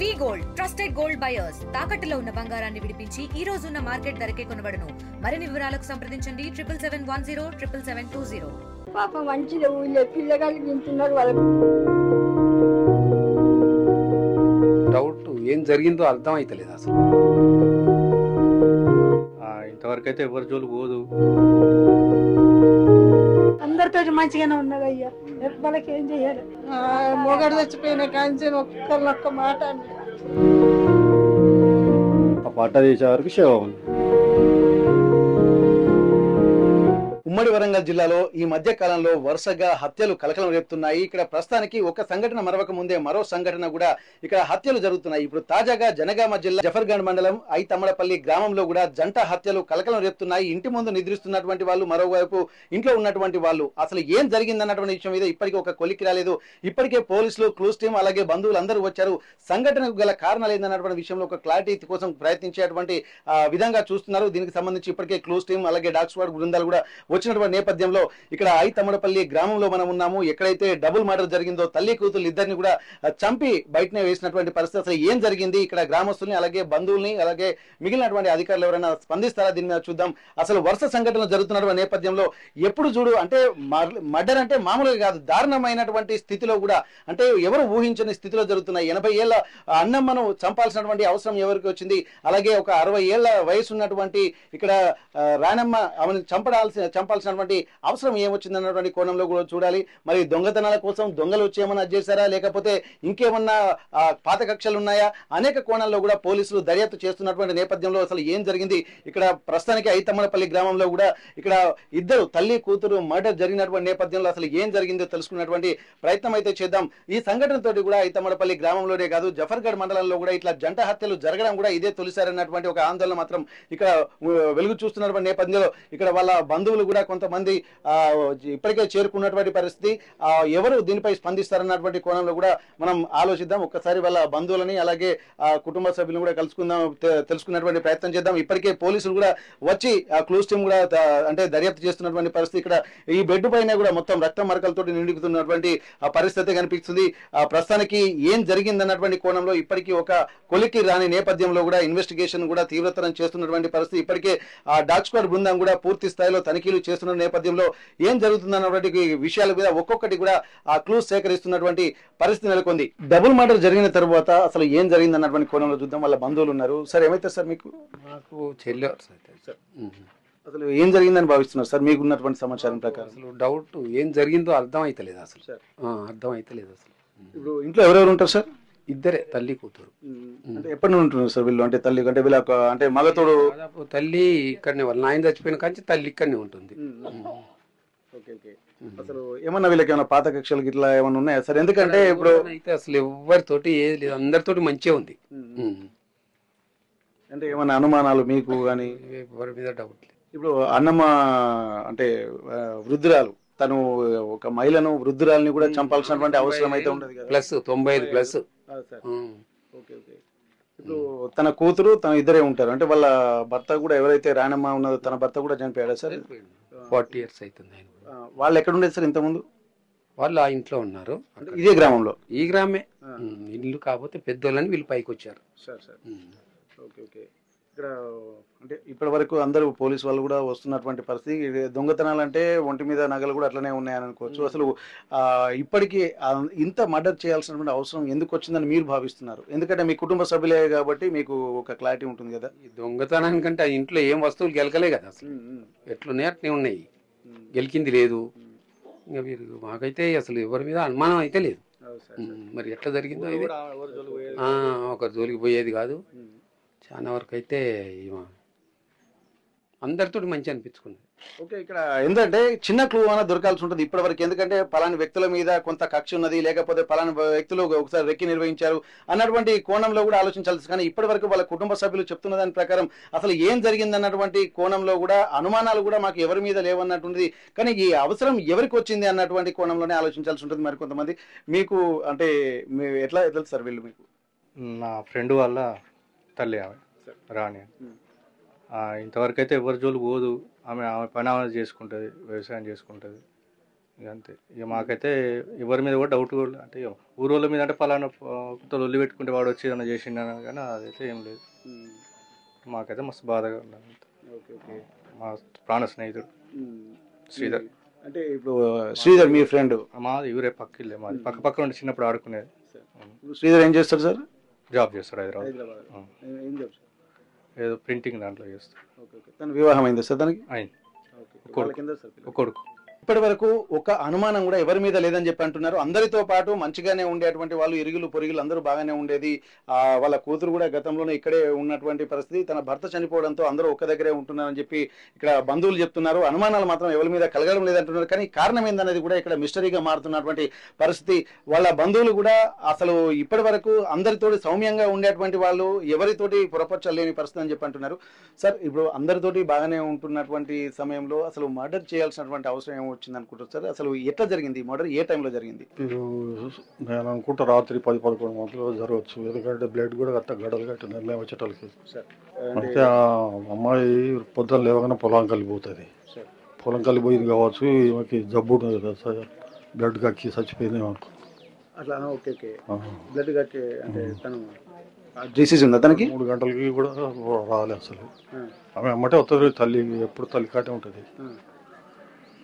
వి gold trusted gold buyers తాకట్టులో ఉన్న బంగారాన్ని విడిపించి ఈ రోజు ఉన్న మార్కెట్ ధరకే కొనబడును. మరిన్ని వివరాలకు సంప్రదించండి 7710 పాపం మంచిగా ఊళ్ళో పిల్లగాళ్ళు వింటున్నారు వాళ్ళకి. డౌట్ ఏం జరిగిందో అర్థం అయితలేదు అసలు. ఇంతవరకు అయితే ఎవరి జోలు పోదు. అందరితో మంచిగానే ఉన్నది అయ్యా. వాళ్ళకి ఏం చెయ్యాలి? మొగడు చచ్చిపోయిన కాంచి ఒక్క మాట ఆ పాట చేసే వరకు సేవ ఉంది. ఉమ్మడి వరంగల్ జిల్లాలో ఈ మధ్య కాలంలో వరుసగా హత్యలు కలకలం రేపుతున్నాయి. ఇక్కడ ప్రస్తుతానికి ఒక సంఘటన మరవక ముందే మరో సంఘటన కూడా ఇక్కడ హత్యలు జరుగుతున్నాయి. ఇప్పుడు తాజాగా జనగామ జిల్లా జఫర్గఢ్ మండలం ఐతమ్మడపల్లి గ్రామంలో కూడా జంట హత్యలు కలకలం రేపుతున్నాయి. ఇంటి ముందు నిద్రిస్తున్నటువంటి వాళ్ళు, మరోవైపు ఇంట్లో ఉన్నటువంటి వాళ్ళు. అసలు ఏం జరిగిందన్నటువంటి విషయం మీద ఇప్పటికీ ఒక కొలిక్కి రాలేదు. ఇప్పటికే పోలీసులు, క్లూస్ టీం, అలాగే బంధువులు అందరూ వచ్చారు. సంఘటనకు గల కారణాలు ఏందన్నటువంటి విషయంలో ఒక క్లారిటీ కోసం ప్రయత్నించేటువంటి విధంగా చూస్తున్నారు. దీనికి సంబంధించి ఇప్పటికే క్లూస్ టీం అలాగే డాగ్ స్క్వాడ్ బృందాలు కూడా వచ్చినటువంటి నేపథ్యంలో ఇక్కడ ఐతమ్మడపల్లి గ్రామంలో మనం ఉన్నాము. ఎక్కడైతే డబుల్ మర్డర్ జరిగిందో తల్లి కూతురు ఇద్దరిని కూడా చంపి బయటనే వేసినటువంటి పరిస్థితి. అసలు ఏం జరిగింది? ఇక్కడ గ్రామస్తుల్ని అలాగే బంధువుల్ని అలాగే మిగిలినటువంటి అధికారులు ఎవరైనా స్పందిస్తారా దీని మీద చూద్దాం. అసలు వరుస సంఘటనలు జరుగుతున్నటువంటి నేపథ్యంలో ఎప్పుడు చూడు అంటే మర్డర్ అంటే మామూలుగా కాదు, దారుణమైనటువంటి స్థితిలో కూడా అంటే ఎవరు ఊహించని స్థితిలో జరుగుతున్నాయి. 80 ఏళ్ల అన్నమ్మను చంపాల్సినటువంటి అవసరం ఎవరికి వచ్చింది? అలాగే ఒక 60 ఏళ్ల వయసు ఉన్నటువంటి ఇక్కడ రానమ్మ ఆమెను చంపాల్సినటువంటి అవసరం ఏమొచ్చింది అన్నటువంటి కోణంలో కూడా చూడాలి. మరి దొంగతనాల కోసం దొంగలు వచ్చి ఏమన్నా చేశారా, లేకపోతే ఇంకేమన్నా పాత కక్షలు ఉన్నాయా? అనేక కోణాల్లో కూడా పోలీసులు దర్యాప్తు చేస్తున్నటువంటి నేపథ్యంలో అసలు ఏం జరిగింది? ఇక్కడ ప్రస్తుతానికి ఐతమ్మడపల్లి గ్రామంలో కూడా ఇక్కడ ఇద్దరు తల్లి కూతురు మర్డర్ జరిగినటువంటి నేపథ్యంలో అసలు ఏం జరిగిందో తెలుసుకున్నటువంటి ప్రయత్నం అయితే చేద్దాం. ఈ సంఘటనతోటి కూడా ఐతమ్మడపల్లి గ్రామంలోనే కాదు, జఫర్గఢ్ మండలంలో కూడా ఇట్లా జంట హత్యలు జరగడం కూడా ఇదే తొలిసారన్నటువంటి ఒక ఆందోళన మాత్రం ఇక్కడ వెలుగు చూస్తున్నటువంటి నేపథ్యంలో ఇక్కడ వాళ్ళ బంధువులు కూడా కొంతమంది ఇప్పటికే చేరుకున్నటువంటి పరిస్థితి. ఎవరు దీనిపై స్పందిస్తారన్నటువంటి కోణంలో కూడా మనం ఆలోచిద్దాం. ఒక్కసారి వాళ్ళ బంధువులని అలాగే కుటుంబ సభ్యులను కూడా తెలుసుకున్నటువంటి ప్రయత్నం చేద్దాం. ఇప్పటికే పోలీసులు కూడా వచ్చి క్లూస్ టీం కూడా అంటే దర్యాప్తు చేస్తున్నటువంటి పరిస్థితి. ఇక్కడ ఈ బెడ్ పైన కూడా మొత్తం రక్త మరకలతో నిండుతున్నటువంటి పరిస్థితి కనిపిస్తుంది. ప్రస్తుతానికి ఏం జరిగిందన్నటువంటి కోణంలో ఇప్పటికీ ఒక కొలికి రాని నేపథ్యంలో కూడా ఇన్వెస్టిగేషన్ కూడా తీవ్రతరం చేస్తున్నటువంటి పరిస్థితి. ఇప్పటికే డాగ్ స్క్వాడ్ బృందం కూడా పూర్తి స్థాయిలో తనిఖీలు చేస్తున్న నేపథ్యంలో ఏం జరుగుతుందన్నటువంటి విషయాల మీద ఒక్కొక్కటి కూడా ఆ క్లూస్ సేకరిస్తున్నటువంటి పరిస్థితి నెలకొంది. డబుల్ మర్డర్ జరిగిన తర్వాత అసలు ఏం జరిగింది అన్నటువంటి కోణంలో చూద్దాం. వాళ్ళ బంధువులు ఉన్నారు. సార్ ఏమైతే సార్ మీకు? నాకు చెల్లె సార్. అసలు ఏం జరిగిందని భావిస్తున్నారు సార్ మీకు ఉన్నటువంటి సమాచారం ప్రకారం? అసలు డౌట్ ఏం జరిగిందో అర్థం అయితలేదు అసలు. అర్థం అయితలేదు అసలు. ఇప్పుడు ఇంట్లో ఎవరెవరు ఉంటారు సార్? ఇద్దరే తల్లి కూతురు. అంటే ఎప్పటి నుండి ఉంటున్నారు సార్ వీళ్ళు? అంటే తల్లి అంటే వీళ్ళ అంటే మగతోడు తల్లి ఇక్కడనే, వాళ్ళ నాయన చచ్చిపోయిన కానీ తల్లి ఇక్కడనే ఉంటుంది. అసలు ఏమన్నా వీళ్ళకి ఏమైనా పాత కక్షలు ఇట్లా ఏమన్నా ఉన్నాయా సార్? ఎందుకంటే ఇప్పుడు అయితే అసలు ఎవరితోటి ఏది లేదు, అందరితోటి మంచిగా ఉంది. అంటే ఏమన్నా అనుమానాలు మీకు కానీ? ఎవరి మీద డౌట్ లేదు. ఇప్పుడు అన్నమ్మ అంటే వృద్ధురాలు, తను ఒక మహిళను వృద్ధురాలని కూడా చంపాల్సినటువంటి అవసరం అయితే ఉండదు కదా? ప్లస్ 95+. ఇప్పుడు తన కూతురు తన ఇద్దరే ఉంటారు. అంటే వాళ్ళ భర్త కూడా ఎవరైతే రానమ్మ ఉన్నదో తన భర్త కూడా చనిపోయాడా సార్? 40 years అవుతుంది. వాళ్ళు ఎక్కడ ఉండేది సార్ ఇంతకుముందు? వాళ్ళు ఆ ఇంట్లో ఉన్నారు. ఇదే గ్రామంలో? ఈ గ్రామే ఇల్లు, కాకపోతే పెద్దోళ్ళని వీళ్ళు పైకి వచ్చారు. ఇక్కడ అంటే ఇప్పటి వరకు అందరూ పోలీసు వాళ్ళు కూడా వస్తున్నటువంటి పరిస్థితి. దొంగతనాలు అంటే ఒంటి మీద నగలు కూడా అట్లనే ఉన్నాయని అనుకోవచ్చు. అసలు ఇప్పటికీ ఇంత మర్డర్ చేయాల్సినటువంటి అవసరం ఎందుకు వచ్చిందని మీరు భావిస్తున్నారు? ఎందుకంటే మీ కుటుంబ సభ్యులే కాబట్టి మీకు ఒక క్లారిటీ ఉంటుంది కదా. ఈ దొంగతనానికంటే ఆ ఇంట్లో ఏం వస్తువులు గెలకలే కదా, అసలు ఎట్లున్నాయి అట్నే ఉన్నాయి, గెలికింది లేదు. ఇంకా వీరు మాకైతే అసలు ఎవరి మీద అనుమానం అయితే లేదు. మరి ఎట్లా జరిగిందో ఇది ఒకరి జోలికి పోయేది కాదు. చాలా వరకు అయితే అందరితో మంచి అనిపించుకుంది. ఓకే, ఇక్కడ ఏంటంటే చిన్న క్లూ అన్న దొరకాల్సి ఉంటుంది ఇప్పటి వరకు. ఎందుకంటే పలాని వ్యక్తుల మీద కొంత కక్ష ఉన్నది, లేకపోతే పలాని వ్యక్తులు ఒకసారి రెక్కి నిర్వహించారు అన్నటువంటి కోణంలో కూడా ఆలోచించాల్సి. కానీ ఇప్పటి వరకు వాళ్ళ కుటుంబ సభ్యులు చెప్తున్న దాని ప్రకారం అసలు ఏం జరిగింది అన్నటువంటి కోణంలో కూడా అనుమానాలు కూడా మాకు ఎవరి మీద లేవన్నటువంటిది. కానీ ఈ అవసరం ఎవరికి వచ్చింది అన్నటువంటి కోణంలోనే ఆలోచించాల్సి ఉంటుంది. మరి కొంతమంది మీకు అంటే ఎట్లా తెలుసు సార్ వీళ్ళు మీకు? నా ఫ్రెండ్ వాళ్ళ తల్లి ఆమె రాణి. ఇంతవరకు అయితే ఎవరి జోలు పోదు. ఆమె పని ఆమె చేసుకుంటుంది, వ్యవసాయం చేసుకుంటుంది. ఇక అంతే. ఇక మాకైతే ఎవరి మీద కూడా డౌట్ అంటే ఇక ఊరోళ్ళ మీద అంటే పలానా లొల్లి పెట్టుకుంటే వాడు వచ్చి ఏదైనా చేసిండు కానీ అదైతే ఏం లేదు. మాకైతే మస్తు బాధగా ఉన్నది. Okay okay. మా ప్రాణ స్నేహితుడు శ్రీధర్. అంటే ఇప్పుడు శ్రీధర్ మీ ఫ్రెండ్? మాది ఊరే పక్కిల్లే, మాది పక్క పక్క ఉండి చిన్నప్పుడు ఆడుకునేది. శ్రీధర్ ఏం చేస్తాడు సార్? జాబ్ చేస్తాడు హైదరాబాద్. ఏం జాబ్? ఏదో ప్రింటింగ్ దాంట్లో చేస్తాడు. తన వివాహం అయిందా సార్? దానికి అయింది. ఒక కొడుకు. ఇప్పటి వరకు ఒక అనుమానం కూడా ఎవరి మీద లేదని చెప్పి అంటున్నారు. అందరితో పాటు మంచిగానే ఉండేటువంటి వాళ్ళు, ఇరుగులు పొరుగులు అందరూ బాగానే ఉండేది. వాళ్ళ కూతురు కూడా గతంలోనే ఇక్కడే ఉన్నటువంటి పరిస్థితి. తన భర్త చనిపోవడంతో అందరూ ఒక్క దగ్గరే ఉంటున్నారని చెప్పి ఇక్కడ బంధువులు చెప్తున్నారు. అనుమానాలు మాత్రం ఎవరి మీద కలగడం లేదంటున్నారు. కానీ కారణం ఏందనేది కూడా ఇక్కడ మిస్టరీగా మారుతున్నటువంటి పరిస్థితి. వాళ్ళ బంధువులు కూడా అసలు ఇప్పటి వరకు అందరితోటి సౌమ్యంగా ఉండేటువంటి వాళ్ళు ఎవరితోటి పొరపరచలేని పరిస్థితి అని చెప్పి అంటున్నారు. సార్, ఇప్పుడు అందరితోటి బాగానే ఉంటున్నటువంటి సమయంలో అసలు మర్డర్ చేయాల్సినటువంటి అవసరం ఏమో వచ్చింది అనుకుంటారు సార్? అసలు ఎట్లా జరిగింది మర్డర్? ఏ టైంలో జరిగింది? నేను అనుకుంటా రాత్రి 10-11 గంటలు జరగవచ్చు. ఎందుకంటే బ్లడ్ కూడా గట్ట గడలు గట్ట నిర్ణయం వచ్చేటోళ్ళకి. అయితే ఆ అమ్మాయి పొద్దున లేవగానే పొలం కలిపోతుంది. పొలం కలిపోయింది కావచ్చు, ఈమెకి జబ్బు ఉంటుంది కదా సార్, బ్లడ్ కక్కి చచ్చిపోయింది అనుకో. అట్లా ఓకే ఓకే. బ్లడ్ కక్కి అంటే తను డిసీజ్ ఉందా తనకి? 3 గంటలకి కూడా రాలేదు అసలు. ఆమె అమ్మటే వస్తుంది, తల్లి ఎప్పుడు తల్లి కాటే ఉంటుంది.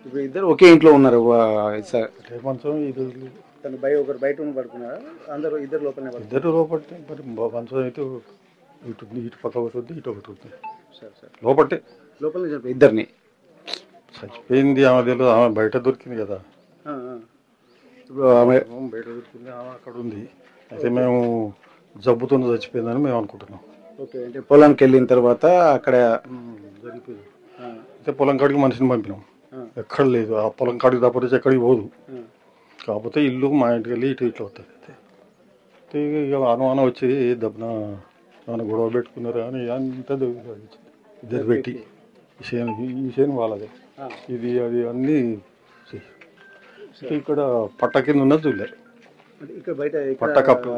ఇప్పుడు ఇద్దరు ఒకే ఇంట్లో ఉన్నారు సార్? మంచం ఇది తను ఒకరు బయట పడుకున్నారా? అందరూ ఇద్దరు లోపలనే? ఇద్దరు లోపట్టే. మరి మంచం అయితే ఇటు పక్క ఒకటి ఉంది, ఇటు ఒకటి ఉంది. లోపట్టే లోపలనే చెప్పి ఇద్దరిని చచ్చిపోయింది. ఆమె తెలియదు, ఆమె బయట దొరికింది కదా. ఇప్పుడు ఆమె బయట దొరికింది, ఆమె అక్కడ ఉంది. అయితే మేము జబ్బుతో చచ్చిపోయిందని మేము అనుకుంటున్నాం. ఓకే. అంటే పొలానికి వెళ్ళిన తర్వాత అక్కడ జరిగిపోయింది. అయితే పొలం కాడికి మనిషిని పంపినాం, ఎక్కడ లేదు. ఆ పొలం కాడికి తప్పటి ఎక్కడికి పోదు. కాకపోతే ఇల్లు మా ఇంటికి వెళ్ళి ఇటు ఇట్లా వస్తుంది. అయితే ఇక అనుమానం వచ్చి దబ్బున ఏమైనా గొడవ పెట్టుకున్నారు కానీ అంత ఇద్దరు పెట్టి ఈ చేను వాళ్ళదే, ఇది అది అన్నీ ఇక్కడ పట్ట కింద ఉన్నది చూడలే. పట్ట కప్పు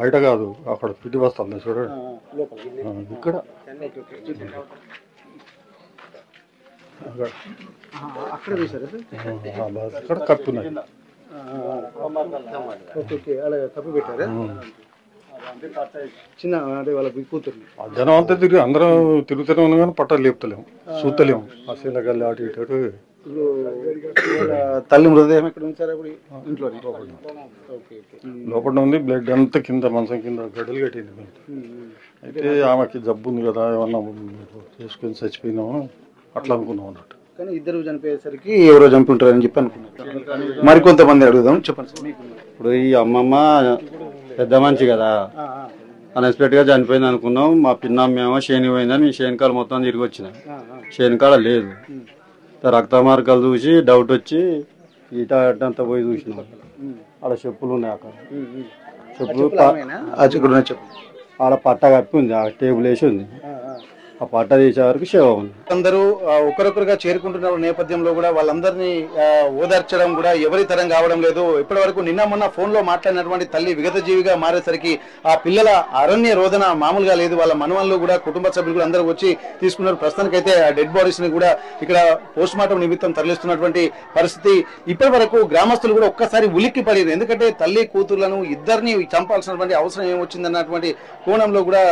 బయట కాదు, అక్కడ పిటి బస్తాలు చూడండి ఇక్కడ అక్కడ కప్పున్నాయి. చిన్న అదే వాళ్ళ కూతురు జనం అంతా తిరిగి అందరం తిరుగుతూనే ఉన్నాం కానీ పట్టాలు లేపుతలేము, చూస్తలేము. ఆ శీలకల్లి అటు ఇటు. తల్లి మృతదేహం ఎక్కడ ఉంచారు? ఇంట్లో లోపల ఉంది. బ్లడ్ అంతా కింద మంచం కింద గడ్డలు కట్టింది. అయితే ఆమెకి జబ్బు ఉంది కదా, ఏమన్నా చేసుకొని చచ్చిపోయినాము అట్లా అనుకున్నాం అన్నట్టు. కానీ ఇద్దరు చనిపోయేసరికి ఎవరో చంపి ఉంటారని చెప్పి అనుకున్నాం. మరికొంతమంది అడుగుదాం. చెప్పండి. ఇప్పుడు ఈ అమ్మమ్మ పెద్ద మనిషి కదా, అన్ఎక్స్పెక్ట్ గా చనిపోయింది అనుకున్నాం. మా పిన్నమ్మేమో శని పోయిందని శనికాలు మొత్తం తిరిగి వచ్చినాం. శనికాల లేదు, రక్త మార్గాలు చూసి డౌట్ వచ్చి ఈట అడ్డంతా పోయి చూసినాం. ఆడ చెప్పులు ఉన్నాయి, అక్కడ చెప్పులు ఆడ పట్ట కప్పి ఉంది, ఆ టేబుల్ వేసి ఉంది. ఆ పట్ట తీసే వరకు సేవ ఉంది. అందరూ ఒకరొకరుగా చేరుకుంటున్న నేపథ్యంలో కూడా వాళ్ళందరినీ ఓదార్చడం కూడా ఎవరి తరం కావడం లేదు. ఇప్పటి వరకు నిన్న మొన్న ఫోన్ లో మాట్లాడినటువంటి తల్లి విగత జీవిగా మారేసరికి ఆ పిల్లల అరణ్య రోదన మామూలుగా లేదు. వాళ్ళ మనవళ్ళు కూడా కుటుంబ సభ్యులు కూడా అందరూ వచ్చి తీసుకున్నారు. ప్రస్తుతానికైతే ఆ డెడ్ బాడీస్ ని కూడా ఇక్కడ పోస్ట్ మార్టం నిమిత్తం తరలిస్తున్నటువంటి పరిస్థితి. ఇప్పటి వరకు గ్రామస్తులు కూడా ఒక్కసారి ఉలిక్కి పడేది. ఎందుకంటే తల్లి కూతుర్లను ఇద్దరిని చంపాల్సినటువంటి అవసరం ఏమొచ్చిందన్నటువంటి కోణంలో కూడా